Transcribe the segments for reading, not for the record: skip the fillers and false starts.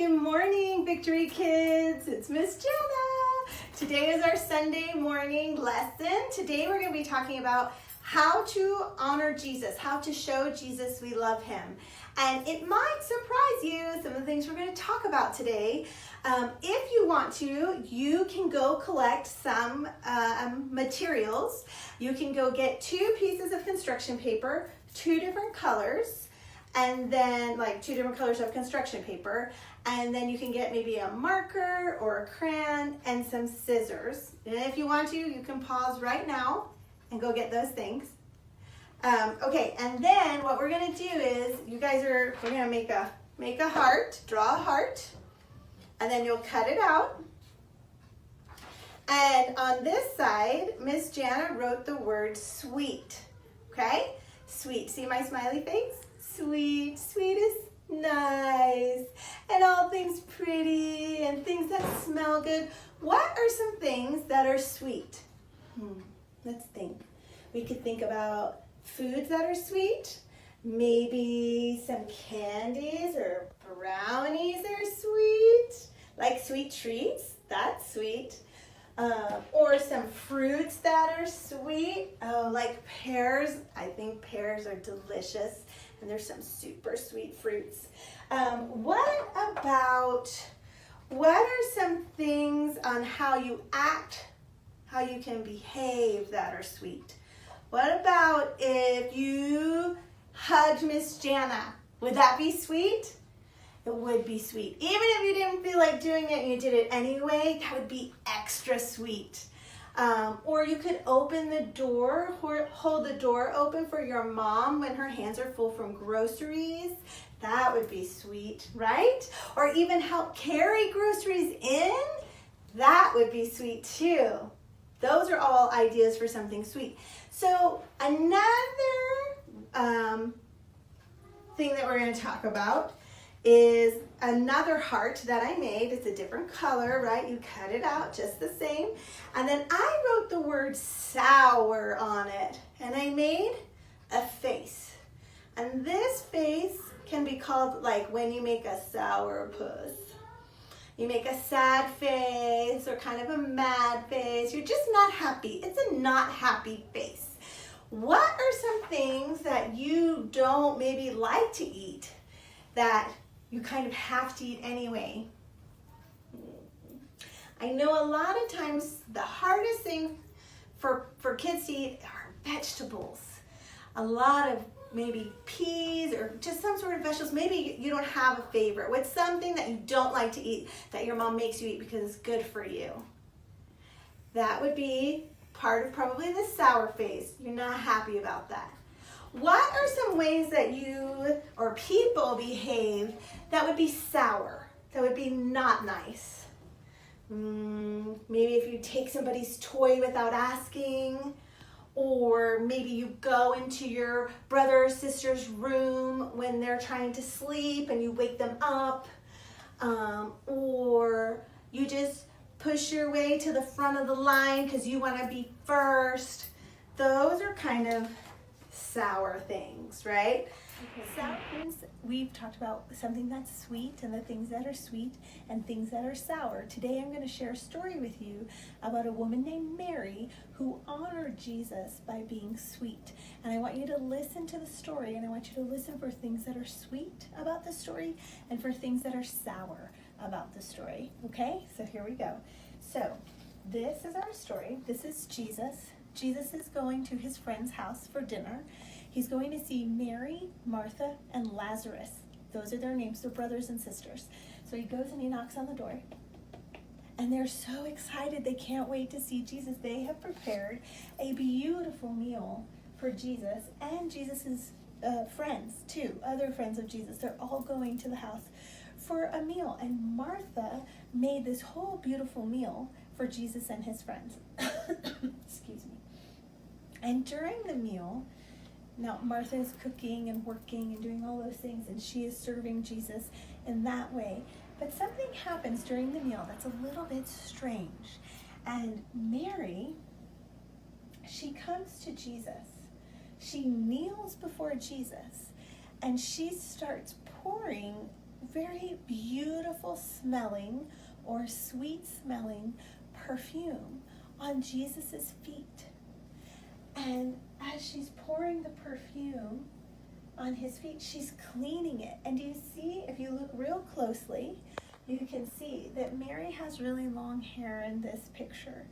good morning, Victory Kids. It's Miss Jenna. Today is our Sunday morning lesson. Today we're going to be talking about how to honor Jesus, how to show Jesus we love him. And it might surprise you, some of the things we're going to talk about today. If you want to, you can go collect some materials. You can go get 2 pieces of construction paper, 2 different colors, and then like 2 different colors of construction paper. And then you can get maybe a marker or a crayon and some scissors. And if you want to, you can pause right now and go get those things. Okay, and then what we're gonna do is, we're gonna make a heart, draw a heart, and then you'll cut it out. And on this side, Miss Jana wrote the word sweet, okay? Sweet, see my smiley face? Sweet, sweet is nice, and all things pretty, and things that smell good. What are some things that are sweet? Let's think. We could think about foods that are sweet, maybe some candies or brownies that are sweet, like sweet treats, that's sweet. Or some fruits that are sweet, like pears. I think pears are delicious, and there's some super sweet fruits. What are some things on how you act, how you can behave that are sweet? What about if you hugged Miss Jana? Would that be sweet? It would be sweet. Even if you didn't feel like doing it and you did it anyway, that would be extra sweet. Or you could open the door, hold the door open for your mom when her hands are full from groceries. That would be sweet, right? Or even help carry groceries in. That would be sweet too. Those are all ideas for something sweet. So another thing that we're going to talk about is another heart that I made. It's a different color, right? You cut it out just the same. And then I wrote the word sour on it. And I made a face. And this face can be called like when you make a sourpuss. You make a sad face or kind of a mad face. You're just not happy. It's a not happy face. What are some things that you don't maybe like to eat that you kind of have to eat anyway? I know a lot of times the hardest thing for kids to eat are vegetables. A lot of maybe peas or just some sort of vegetables. Maybe you don't have a favorite. What's something that you don't like to eat that your mom makes you eat because it's good for you? That would be part of probably the sour face. You're not happy about that. What are some ways that you or people behave that would be sour, that would be not nice? Maybe if you take somebody's toy without asking, or maybe you go into your brother or sister's room when they're trying to sleep and you wake them up, or you just push your way to the front of the line because you want to be first. Those are kind of sour things, right? Okay. Sour things, we've talked about something that's sweet and the things that are sweet and things that are sour. Today I'm going to share a story with you about a woman named Mary who honored Jesus by being sweet. And I want you to listen to the story, and I want you to listen for things that are sweet about the story and for things that are sour about the story. Okay, so here we go. So this is our story. This is Jesus. Jesus is going to his friend's house for dinner. He's going to see Mary, Martha, and Lazarus. Those are their names. They're brothers and sisters. So he goes and he knocks on the door. And they're so excited. They can't wait to see Jesus. They have prepared a beautiful meal for Jesus and Jesus's friends too, other friends of Jesus. They're all going to the house for a meal. And Martha made this whole beautiful meal for Jesus and his friends. Excuse me. And during the meal, now Martha is cooking and working and doing all those things, and she is serving Jesus in that way. But something happens during the meal that's a little bit strange. And Mary, she comes to Jesus. She kneels before Jesus, and she starts pouring very beautiful smelling or sweet smelling perfume on Jesus's feet. And as she's pouring the perfume on his feet, she's cleaning it. And do you see, if you look real closely, you can see that Mary has really long hair in this picture.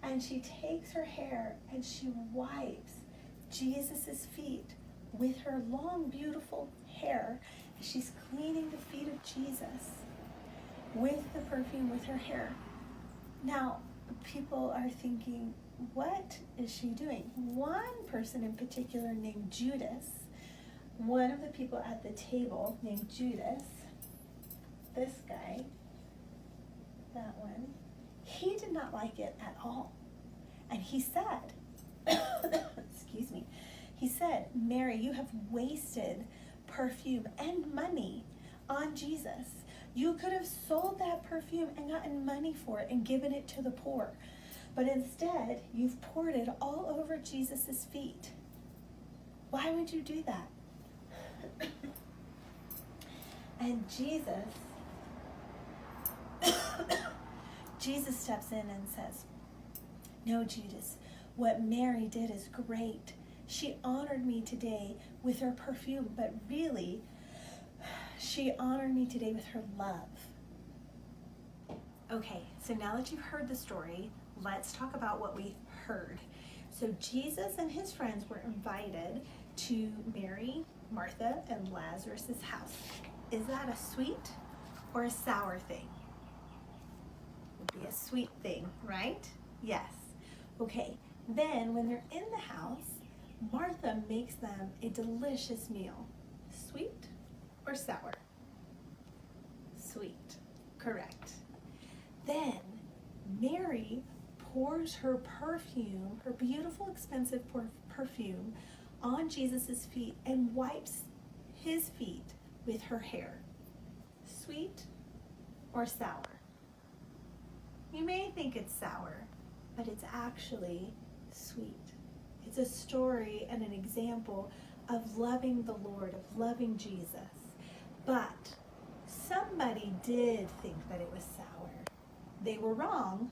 And she takes her hair and she wipes Jesus's feet with her long, beautiful hair. She's cleaning the feet of Jesus with the perfume with her hair. Now, people are thinking, what is she doing? One person in particular named Judas, one of the people at the table named Judas, this guy, that one, he did not like it at all. And he said, excuse me, he said, Mary, you have wasted perfume and money on Jesus. You could have sold that perfume and gotten money for it and given it to the poor. But instead, you've poured it all over Jesus's feet. Why would you do that? And Jesus steps in and says, no, Judas, what Mary did is great. She honored me today with her perfume, but really, she honored me today with her love. Okay, so now that you've heard the story, let's talk about what we heard. So Jesus and his friends were invited to Mary, Martha, and Lazarus' house. Is that a sweet or a sour thing? It would be a sweet thing, right? Yes. Okay, then when they're in the house, Martha makes them a delicious meal. Sweet or sour? Sweet, correct. Then Mary pours her perfume, her beautiful, expensive perfume, on Jesus's feet and wipes his feet with her hair. Sweet or sour? You may think it's sour, but it's actually sweet. It's a story and an example of loving the Lord, of loving Jesus. But somebody did think that it was sour. They were wrong.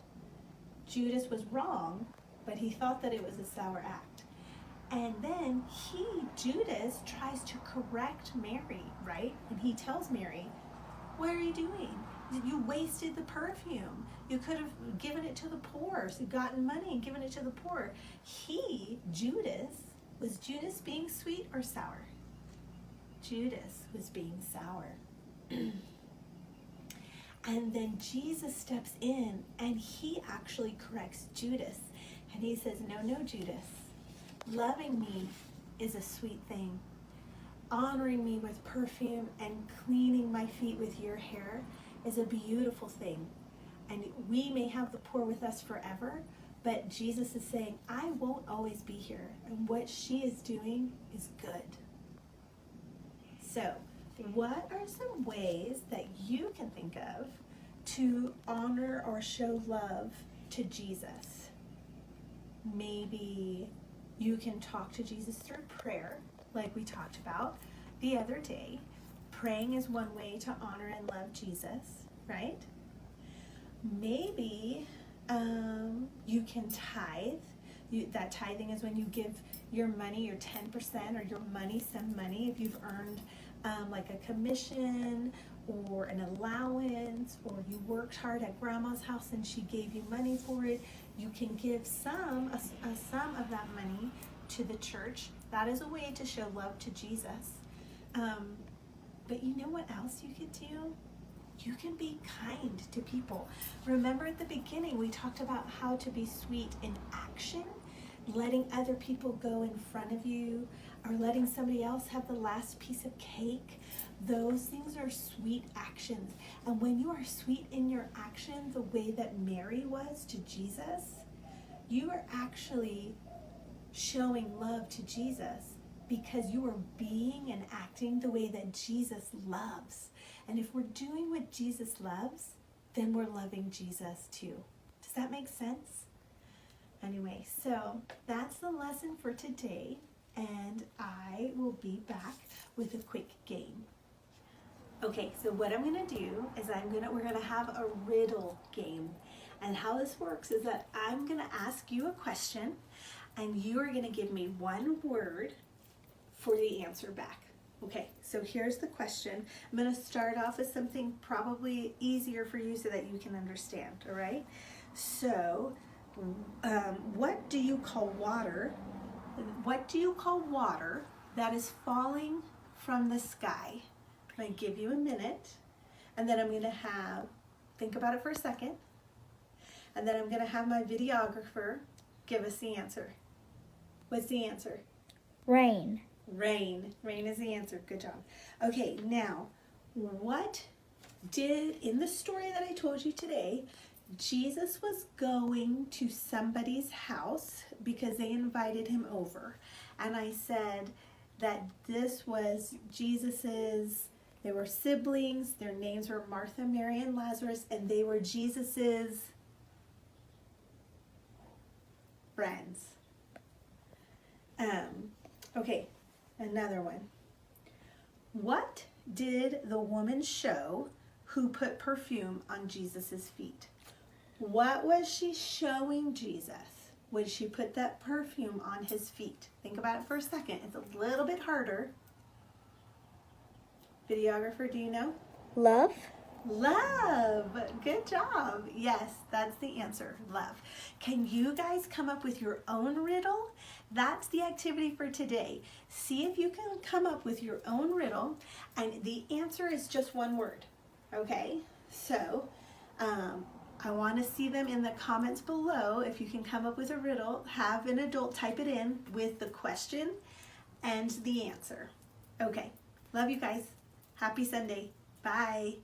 Judas was wrong, but he thought that it was a sour act. And then Judas, tries to correct Mary, right? And he tells Mary, what are you doing? You wasted the perfume. You could have given it to the poor, so gotten money and given it to the poor. Was Judas being sweet or sour? Judas was being sour. And then Jesus steps in and he actually corrects Judas. And he says, no, Judas. Loving me is a sweet thing. Honoring me with perfume and cleaning my feet with your hair is a beautiful thing. And we may have the poor with us forever, but Jesus is saying, I won't always be here. And what she is doing is good. So, what are some ways that you can think of to honor or show love to Jesus? Maybe you can talk to Jesus through prayer, like we talked about the other day. Praying is one way to honor and love Jesus, right? Maybe you can tithe. That tithing is when you give your money, your 10% or your money, some money, if you've earned like a commission or an allowance, or you worked hard at grandma's house and she gave you money for it, you can give a sum of that money to the church. That is a way to show love to Jesus. But you know what else you could do? You can be kind to people. Remember at the beginning we talked about how to be sweet in action, letting other people go in front of you, or letting somebody else have the last piece of cake. Those things are sweet actions. And when you are sweet in your action, the way that Mary was to Jesus, you are actually showing love to Jesus because you are being and acting the way that Jesus loves. And if we're doing what Jesus loves, then we're loving Jesus too. Does that make sense? Anyway, so that's the lesson for today, and I will be back with a quick game. Okay. Okay, so what I'm gonna do is we're gonna have a riddle game. And how this works is that I'm gonna ask you a question and you are gonna give me one word for the answer back. Okay, so here's the question. I'm gonna start off with something probably easier for you so that you can understand, all right? So, what do you call water? What do you call water that is falling from the sky? I'm gonna give you a minute, and then I'm gonna think about it for a second, and then I'm gonna have my videographer give us the answer. What's the answer? Rain. Rain. Rain is the answer. Good job. Okay, now, in the story that I told you today, Jesus was going to somebody's house because they invited him over. And I said that this was they were siblings. Their names were Martha, Mary, and Lazarus, and they were Jesus's friends. Okay, another one. What did the woman show who put perfume on Jesus's feet? What was she showing Jesus when she put that perfume on his feet? Think about it for a second. It's a little bit harder. Videographer, do you know? Love. Love. Good job. Yes, that's the answer. Love. Can you guys come up with your own riddle? That's the activity for today. See if you can come up with your own riddle, and the answer is just one word. Okay? So, I want to see them in the comments below. If you can come up with a riddle, have an adult type it in with the question and the answer. Okay. Love you guys. Happy Sunday. Bye.